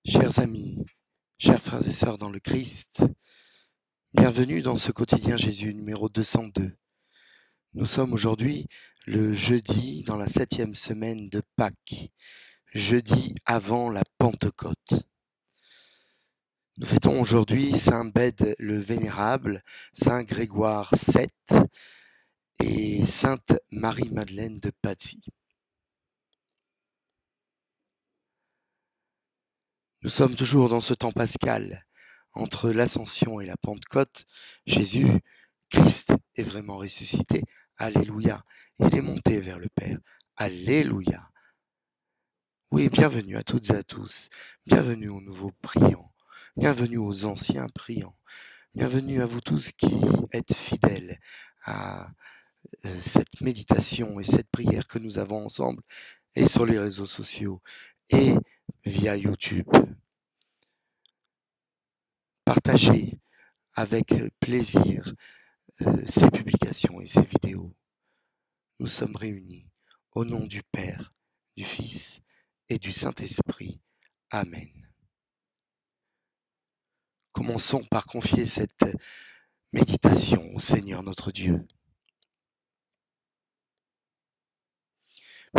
Chers amis, chers frères et sœurs dans le Christ, bienvenue dans ce quotidien Jésus numéro 202. Nous sommes aujourd'hui le jeudi dans la 7e semaine de Pâques, jeudi avant la Pentecôte. Nous fêtons aujourd'hui Saint Bède le Vénérable, Saint Grégoire VII et Sainte Marie-Madeleine de Patsy. Nous sommes toujours dans ce temps pascal, entre l'Ascension et la Pentecôte. Jésus, Christ, est vraiment ressuscité. Alléluia. Il est monté vers le Père. Alléluia. Oui, bienvenue à toutes et à tous. Bienvenue aux nouveaux priants. Bienvenue aux anciens priants. Bienvenue à vous tous qui êtes fidèles à cette méditation et cette prière que nous avons ensemble et sur les réseaux sociaux et via YouTube. Partagez avec plaisir ces publications et ces vidéos. Nous sommes réunis au nom du Père, du Fils et du Saint-Esprit. Amen. Commençons par confier cette méditation au Seigneur notre Dieu.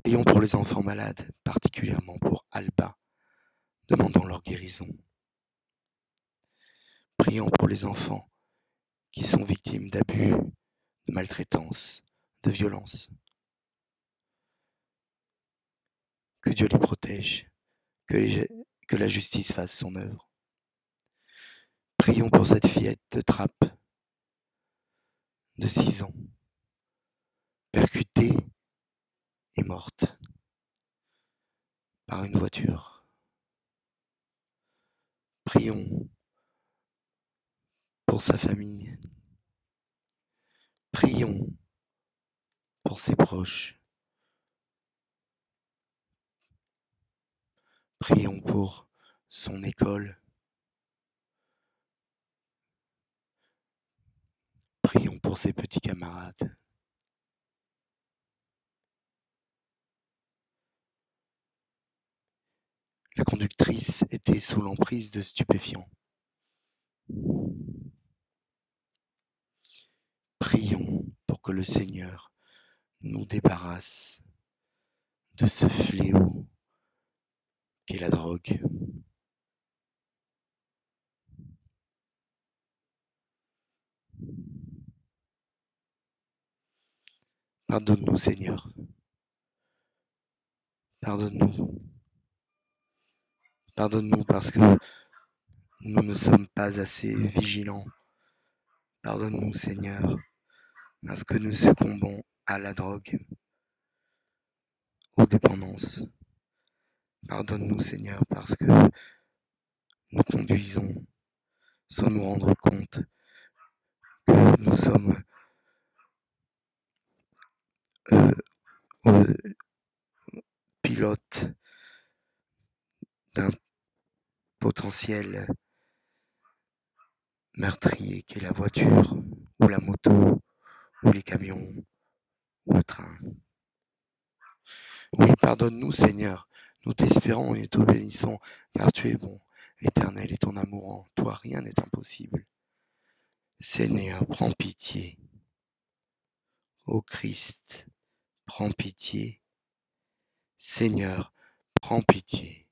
Prions pour les enfants malades, particulièrement pour Alba, demandant leur guérison. Prions pour les enfants qui sont victimes d'abus, de maltraitance, de violence. Que Dieu les protège, que la justice fasse son œuvre. Prions pour cette fillette de Trappes, de 6 ans, percutée et morte par une voiture. Prions pour sa famille. Prions pour ses proches. Prions pour son école. Prions pour ses petits camarades. La conductrice était sous l'emprise de stupéfiants. Prions pour que le Seigneur nous débarrasse de ce fléau qu'est la drogue. Pardonne-nous, Seigneur. Pardonne-nous. Pardonne-nous parce que nous ne sommes pas assez vigilants. Pardonne-nous, Seigneur, parce que nous succombons à la drogue, aux dépendances. Pardonne-nous, Seigneur, parce que nous conduisons sans nous rendre compte que nous sommes pilotes d'un potentiel meurtrier qu'est la voiture, ou la moto, ou les camions, ou le train. Oui, pardonne-nous, Seigneur, nous t'espérons et t'obéissons, car tu es bon, éternel et ton amour en toi, rien n'est impossible. Seigneur, prends pitié. Ô Christ, prends pitié. Seigneur, prends pitié.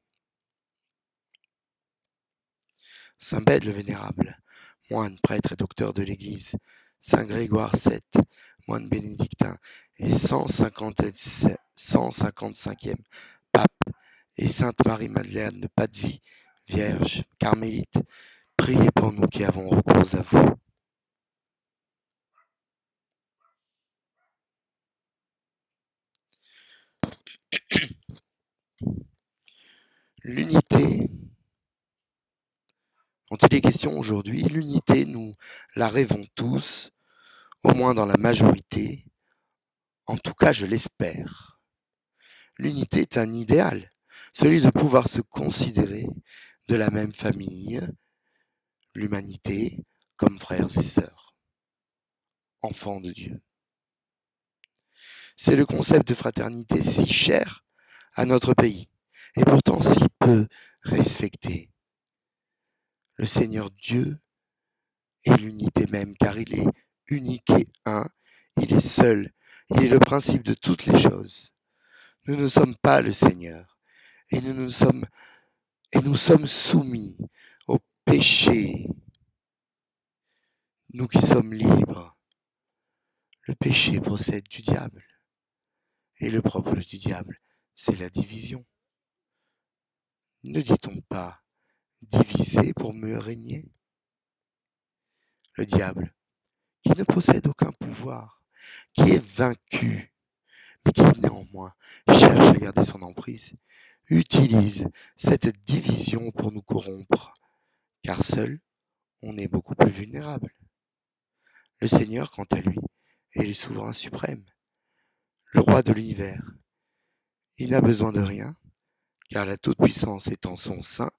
Saint Bède le Vénérable, moine, prêtre et docteur de l'Église, Saint Grégoire VII, moine bénédictin et 155e pape, et Sainte Marie-Madeleine de Patsy, Vierge, carmélite, priez pour nous qui avons recours à vous. L'unité dont il est question aujourd'hui, l'unité, nous la rêvons tous, au moins dans la majorité, en tout cas je l'espère. L'unité est un idéal, celui de pouvoir se considérer de la même famille, l'humanité, comme frères et sœurs, enfants de Dieu. C'est le concept de fraternité si cher à notre pays, et pourtant si peu respecter. Le Seigneur Dieu est l'unité même, car il est unique et un, il est seul, il est le principe de toutes les choses. Nous ne sommes pas le Seigneur, et nous sommes soumis au péché, nous qui sommes libres. Le péché procède du diable, et le propre du diable, c'est la division. Ne dit-on pas diviser pour mieux régner? Le diable, qui ne possède aucun pouvoir, qui est vaincu, mais qui néanmoins cherche à garder son emprise, utilise cette division pour nous corrompre, car seul, on est beaucoup plus vulnérable. Le Seigneur, quant à lui, est le souverain suprême, le roi de l'univers. Il n'a besoin de rien, car la toute-puissance est en son sein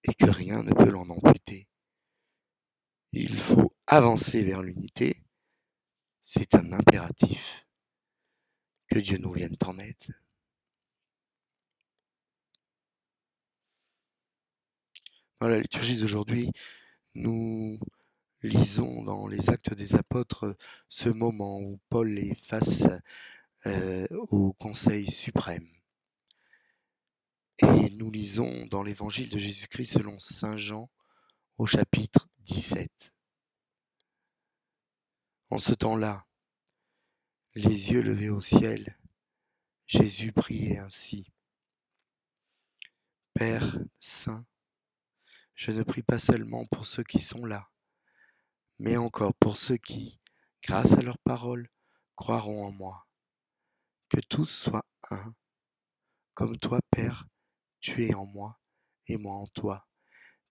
et que rien ne peut l'en amputer. Il faut avancer vers l'unité, c'est un impératif. Que Dieu nous vienne en aide. Dans la liturgie d'aujourd'hui, nous lisons dans les Actes des Apôtres ce moment où Paul est face au Conseil suprême. Et nous lisons dans l'Évangile de Jésus-Christ selon saint Jean au chapitre 17. En ce temps-là, les yeux levés au ciel, Jésus priait ainsi. Père saint, je ne prie pas seulement pour ceux qui sont là, mais encore pour ceux qui, grâce à leur parole, croiront en moi. Que tous soient un, comme toi, Père, tu es en moi et moi en toi.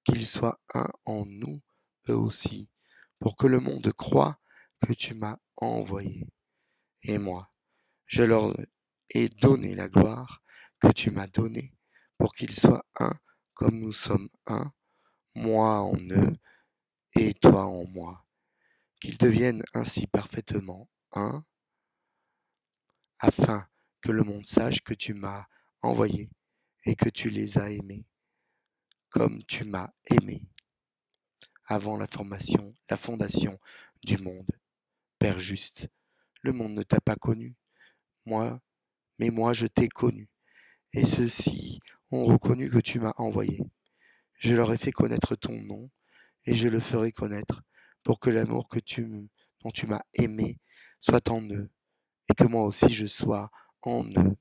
Qu'ils soient un en nous, eux aussi, pour que le monde croie que tu m'as envoyé. Et moi, je leur ai donné la gloire que tu m'as donnée, pour qu'ils soient un comme nous sommes un, moi en eux et toi en moi. Qu'ils deviennent ainsi parfaitement un, afin que le monde sache que tu m'as envoyé et que tu les as aimés, comme tu m'as aimé avant la fondation du monde. Père juste, le monde ne t'a pas connu, mais moi je t'ai connu, et ceux-ci ont reconnu que tu m'as envoyé. Je leur ai fait connaître ton nom, et je le ferai connaître, pour que l'amour dont tu m'as aimé soit en eux, et que moi aussi je sois en eux.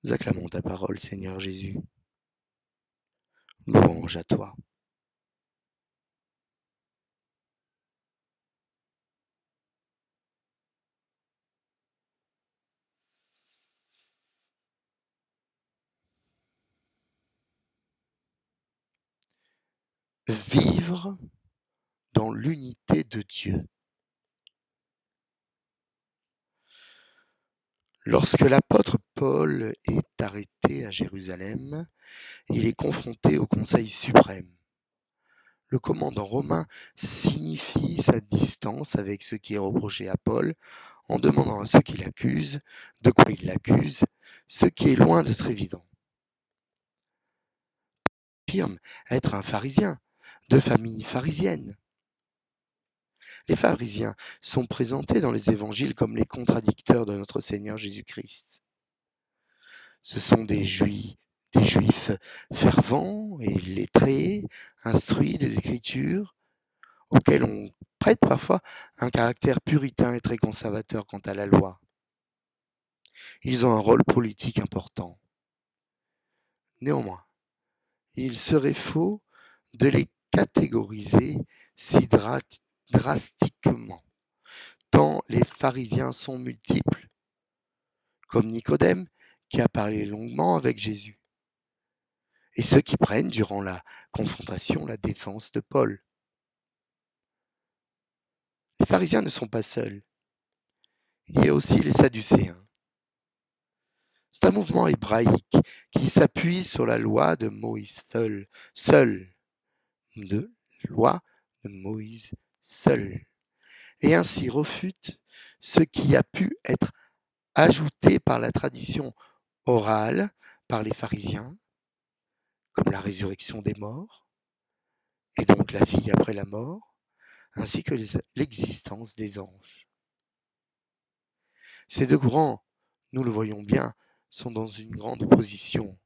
Nous acclamons ta parole, Seigneur Jésus. Louange à toi. Vivre dans l'unité de Dieu. Lorsque l'apôtre Paul est arrêté à Jérusalem, il est confronté au Conseil suprême. Le commandant romain signifie sa distance avec ce qui est reproché à Paul en demandant à ceux qui l'accusent de quoi il l'accuse, ce qui est loin d'être évident. Il affirme être un pharisien, de famille pharisienne. Les pharisiens sont présentés dans les évangiles comme les contradicteurs de notre Seigneur Jésus-Christ. Ce sont des juifs fervents et lettrés, instruits des Écritures, auxquels on prête parfois un caractère puritain et très conservateur quant à la loi. Ils ont un rôle politique important. Néanmoins, il serait faux de les catégoriser si drastiquement, tant les pharisiens sont multiples, comme Nicodème qui a parlé longuement avec Jésus, et ceux qui prennent durant la confrontation la défense de Paul. Les pharisiens ne sont pas seuls. Il y a aussi les Sadducéens. C'est un mouvement hébraïque qui s'appuie sur la loi de Moïse seul, de loi de Moïse seul, et ainsi refute ce qui a pu être ajouté par la tradition orale par les pharisiens, comme la résurrection des morts, et donc la vie après la mort, ainsi que l'existence des anges. Ces deux courants, nous le voyons bien, sont dans une grande opposition,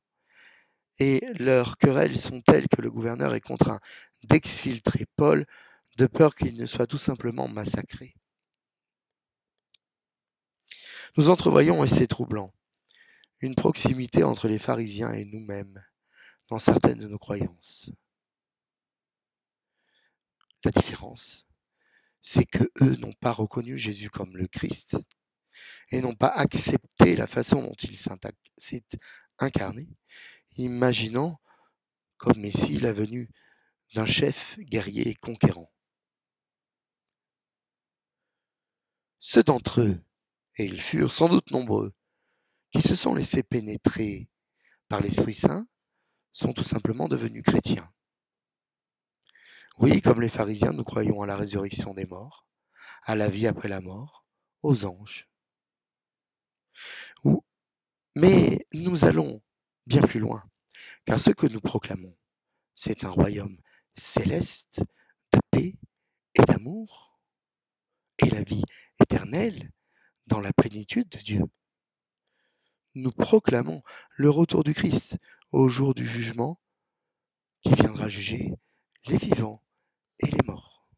et leurs querelles sont telles que le gouverneur est contraint d'exfiltrer Paul de peur qu'il ne soit tout simplement massacré. Nous entrevoyons, et c'est troublant, une proximité entre les pharisiens et nous-mêmes dans certaines de nos croyances. La différence, c'est que eux n'ont pas reconnu Jésus comme le Christ et n'ont pas accepté la façon dont il s'est incarné, imaginant comme Messie la venue d'un chef guerrier conquérant. Ceux d'entre eux, et ils furent sans doute nombreux, qui se sont laissés pénétrer par l'Esprit Saint, sont tout simplement devenus chrétiens. Oui, comme les pharisiens, nous croyons à la résurrection des morts, à la vie après la mort, aux anges. Mais nous allons bien plus loin, car ce que nous proclamons, c'est un royaume céleste de paix et d'amour, et la vie éternelle dans la plénitude de Dieu. Nous proclamons le retour du Christ au jour du jugement qui viendra juger les vivants et les morts.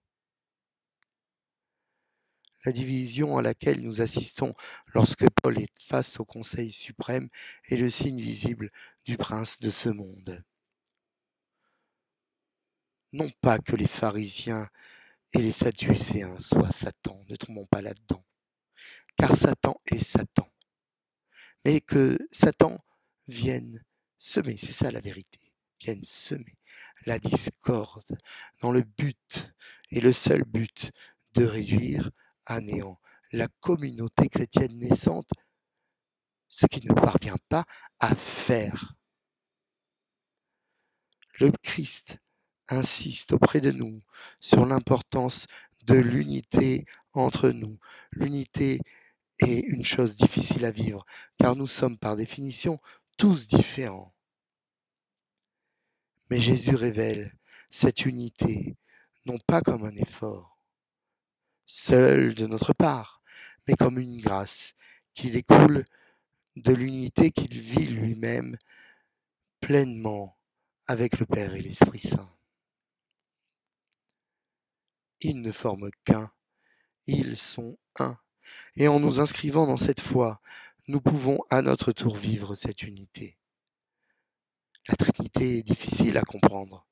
La division à laquelle nous assistons lorsque Paul est face au Conseil suprême est le signe visible du prince de ce monde. Non pas que les pharisiens et les sadducéens soient Satan, ne tombons pas là-dedans, car Satan est Satan, mais que Satan vienne semer, c'est ça la vérité, vienne semer la discorde dans le but, et le seul but, de réduire à néant la communauté chrétienne naissante, ce qu'il ne parvient pas à faire. Le Christ insiste auprès de nous sur l'importance de l'unité entre nous. L'unité est une chose difficile à vivre, car nous sommes par définition tous différents. Mais Jésus révèle cette unité, non pas comme un effort, seul de notre part, mais comme une grâce qui découle de l'unité qu'il vit lui-même pleinement avec le Père et l'Esprit Saint. Ils ne forment qu'un, ils sont un. Et en nous inscrivant dans cette foi, nous pouvons à notre tour vivre cette unité. La Trinité est difficile à comprendre.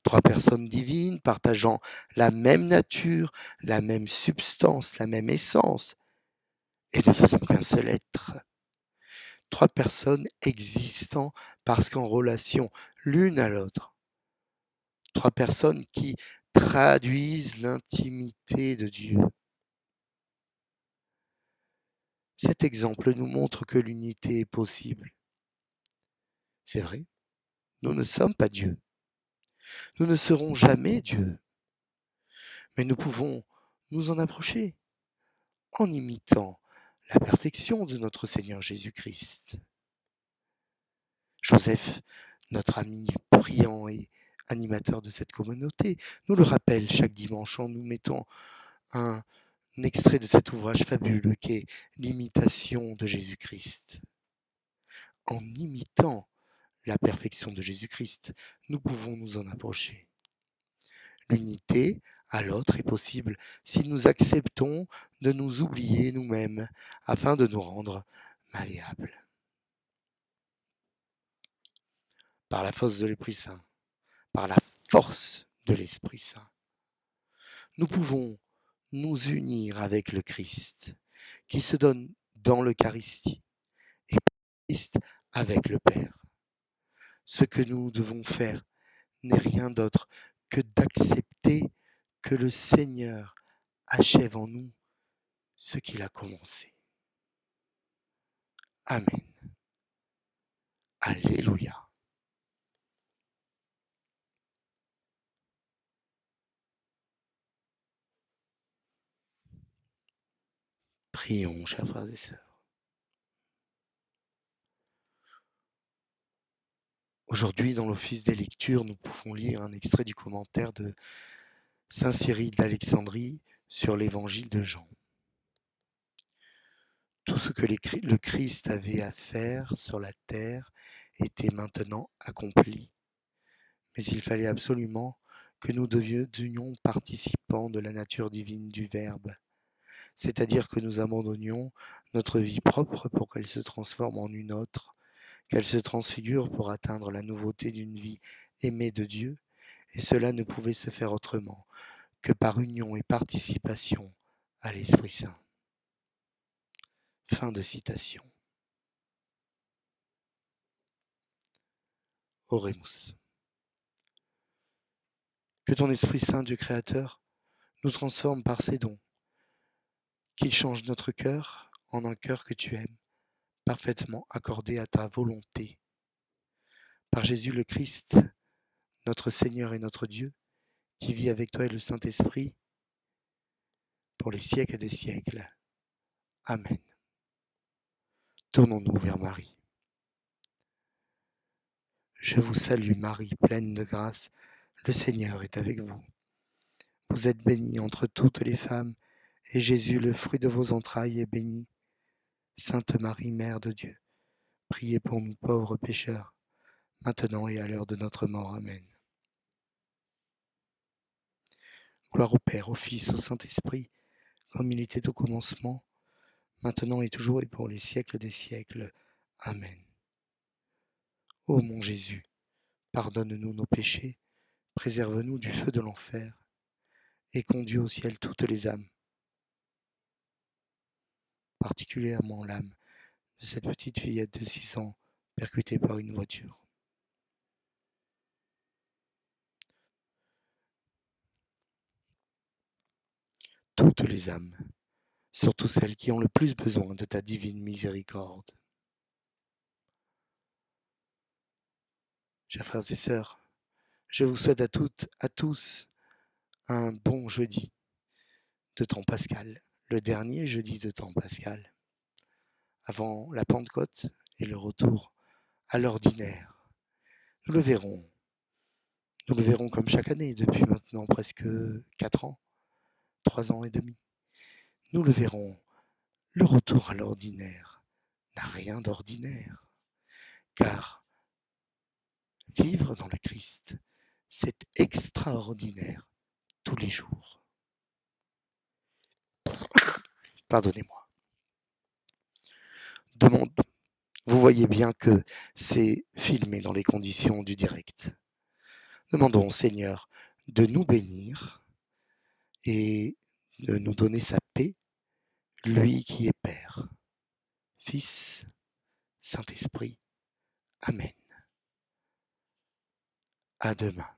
Trois personnes divines partageant la même nature, la même substance, la même essence, et ne faisant qu'un seul être. Trois personnes existant parce qu'en relation l'une à l'autre. Trois personnes qui traduisent l'intimité de Dieu. Cet exemple nous montre que l'unité est possible. C'est vrai, nous ne sommes pas Dieu. Nous ne serons jamais Dieu. Mais nous pouvons nous en approcher en imitant la perfection de notre Seigneur Jésus-Christ. Joseph, notre ami priant et animateur de cette communauté, nous le rappelle chaque dimanche en nous mettant un extrait de cet ouvrage fabuleux qu'est l'imitation de Jésus-Christ. En imitant la perfection de Jésus-Christ, nous pouvons nous en approcher. L'unité à l'autre est possible si nous acceptons de nous oublier nous-mêmes afin de nous rendre malléables. Par la force de l'Esprit Saint, par la force de l'Esprit Saint, nous pouvons nous unir avec le Christ qui se donne dans l'Eucharistie et Christ avec le Père. Ce que nous devons faire n'est rien d'autre que d'accepter que le Seigneur achève en nous ce qu'il a commencé. Amen. Alléluia. Prions, chers frères et sœurs. Aujourd'hui, dans l'office des lectures, nous pouvons lire un extrait du commentaire de saint Cyril d'Alexandrie sur l'évangile de Jean. Tout ce que le Christ avait à faire sur la terre était maintenant accompli, mais il fallait absolument que nous devenions participants de la nature divine du Verbe, c'est-à-dire que nous abandonnions notre vie propre pour qu'elle se transforme en une autre, qu'elle se transfigure pour atteindre la nouveauté d'une vie aimée de Dieu, et cela ne pouvait se faire autrement que par union et participation à l'Esprit Saint. Fin de citation. Oremus. Que ton Esprit Saint, Dieu créateur, nous transforme par ses dons, qu'il change notre cœur en un cœur que tu aimes, parfaitement accordé à ta volonté. Par Jésus le Christ, notre Seigneur et notre Dieu, qui vit avec toi et le Saint-Esprit, pour les siècles des siècles. Amen. Tournons-nous vers Marie. Je vous salue Marie, pleine de grâce, le Seigneur est avec vous. Vous êtes bénie entre toutes les femmes, et Jésus, le fruit de vos entrailles, est béni. Sainte Marie, Mère de Dieu, priez pour nous pauvres pécheurs, maintenant et à l'heure de notre mort. Amen. Gloire au Père, au Fils, au Saint-Esprit, comme il était au commencement, maintenant et toujours et pour les siècles des siècles. Amen. Ô mon Jésus, pardonne-nous nos péchés, préserve-nous du feu de l'enfer, et conduis au ciel toutes les âmes, particulièrement l'âme de cette petite fillette de 6 ans percutée par une voiture. Toutes les âmes, surtout celles qui ont le plus besoin de ta divine miséricorde. Chers frères et sœurs, je vous souhaite à toutes, à tous, un bon jeudi de temps pascal, le dernier jeudi de temps pascal, avant la Pentecôte et le retour à l'ordinaire. Nous le verrons comme chaque année depuis maintenant presque 4 ans, 3 ans et demi. Nous le verrons, le retour à l'ordinaire n'a rien d'ordinaire, car vivre dans le Christ, c'est extraordinaire tous les jours. Pardonnez-moi. Vous voyez bien que c'est filmé dans les conditions du direct. Demandons au Seigneur de nous bénir et de nous donner sa paix, lui qui est Père, Fils, Saint-Esprit. Amen. À demain.